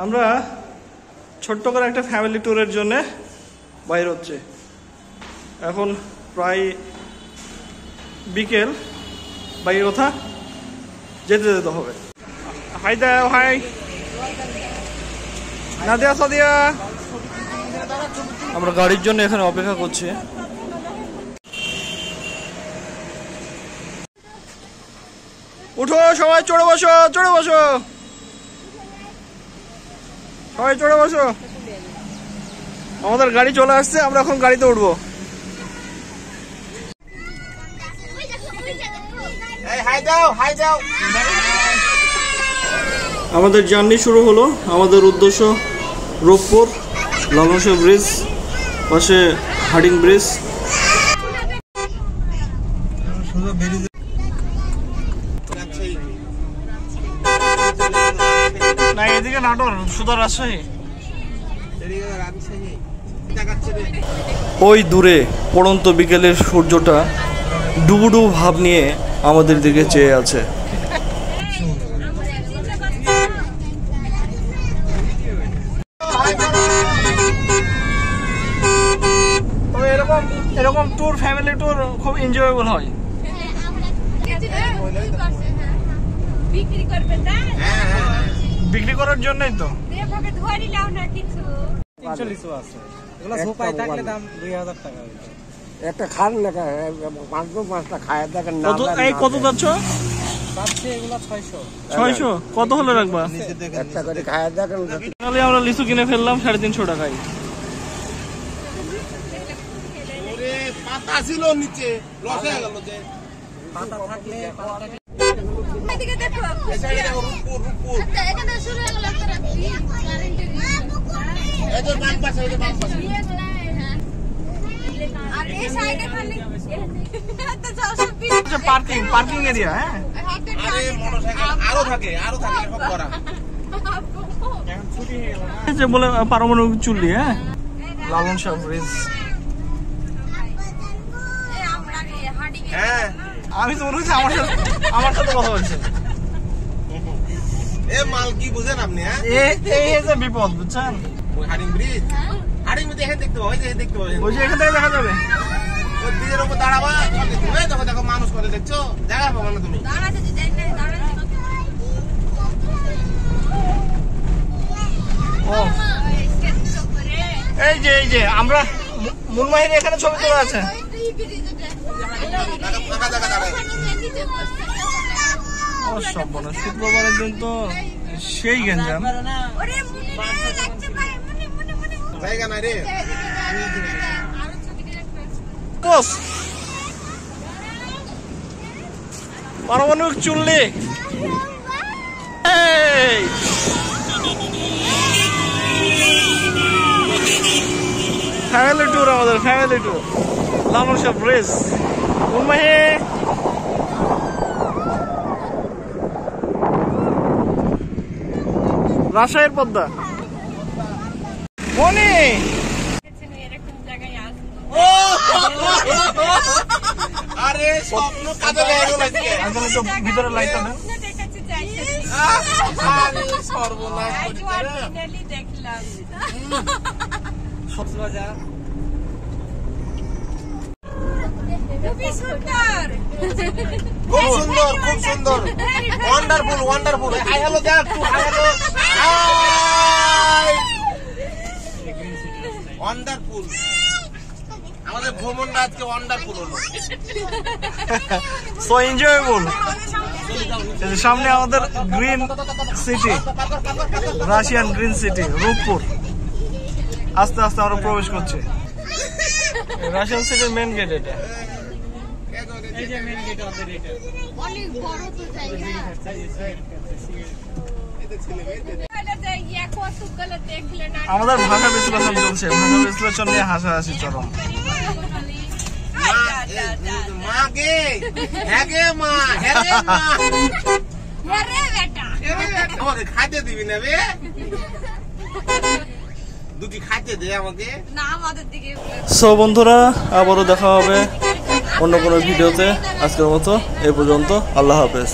আমরা ছোট্ট করে একটা ফ্যামিলি ট্যুরের জন্য বাইর হচ্ছে। এখন প্রায় বিকেল, বাইরে কথা যেতে যেতে হবে। হাই দাও, হাই নাদিয়া সাদিয়া। আমরা গাড়ির জন্য এখানে অপেক্ষা করছি। উঠো সবাই, চড়ে বসো, চড়ে বসো সবাই, চড়ে বসো। আমাদের গাড়ি চলে আসছে, আমরা এখন গাড়িতে উঠবো। আমাদের জার্নি শুরু হলো। আমাদের উদ্দেশ্য রূপপুর, লালন শাহ ব্রিজ, পাশে হার্ডিং ব্রিজ। না, এদিকে নাটোর, সুদা রাজশাহী। ওই দূরে পড়ন্ত বিকেলের সূর্যটা ডুবুডুবু ভাব নিয়ে আমাদের দিকে চেয়ে আছে। এরকম ট্যুর, ফ্যামিলি ট্যুর খুব এনজয়েবল হয়। বিক্রি করার জন্যই তো। একটা খান লেখা পাঁচটা খায় দেখেন। কত যাচ্ছ? 600। কত হলে রাখবা? একটা করে খায় দেখেন। আমরা লিচু কিনে ফেললাম 350 টাকায়। পাতা ছিল নিচে, লস হয়ে গেল যে পাতা থাকলে এদিকে দেখো, রূপপুর এখানে শুরু হয়ে গেল একটা রাত্রি কারেন্টের। এই যে বাম পাশে, এই যে বাম পাশে আর এই সাইডে খালি তো যাও সব পার্কিং এরিয়া। হ্যাঁ, আরে মোটরসাইকেল আরো থাকে সব করা। এখন ছুটি হয়ে গেল না যে বলে পারমাণবিক চুল্লি। হ্যাঁ, লালন শাহ ব্রিজ। হ্যাঁ, আমি তো মনে হচ্ছে আমার সাথে কথা বলছে। এ মাল কি বুঝেন আপনি? এই যে বিপদ, বুঝছেন? ওই হার্ডিং ব্রিজ এখানে দেখতে পাবো, ওই যে এখান থেকে দেখা যাবে। ওই ব্রিজের উপর দাঁড়াবা, দেখো মানুষ করে দেখছো, জায়গা পাবো না তুমি। এই যে আমরা মুনমাহির এখানে ছবি তোলা আছে। শুক্রবারের দিন তো সেই গেঞ্জাম। জায়গা নাই রে। পারমাণবিক চুল্লি। ফ্যামিলি ট্যুর, আমাদের family tour, Lalon Shah bridge, মুনমাহি। রাজশাহীর পদ্মা। মনি আরে স্বপ্ন কাজে লেগে গেল আজকে। আঙ্কেল একটু ভিতরে লাইটটা দেন। সর্বনাশ কক্সবাজার খুব সুন্দর ওয়ান্ডারফুল। হাই হ্যালো দেখ, হাই হ্যালো, ওয়ান্ডারফুল। আমাদের ভ্রমণটা আজকে ওয়ান্ডারফুল হলো, সো এনজয়েবল। সামনে আমাদের green city, Russian green city Rooppur. আস্তে আস্তে আমরা প্রবেশ করছি। রাশিয়ান সিটির মেন গেট এটা। এই যে মেন গেট আমাদের এটা অনেক বড় তো জায়গা। আমাদের ভাষা বিশ্লেষণ চলছে, ভাষা বিশ্লেষণ নিয়ে হাসাহাসি চরম। খাইতে দিবি না রে, দুটি খাইতে দে আমাকে। সো বন্ধুরা, আবারও দেখা হবে অন্য কোনো ভিডিওতে। আজকের মতো এ পর্যন্ত, আল্লাহ হাফেজ।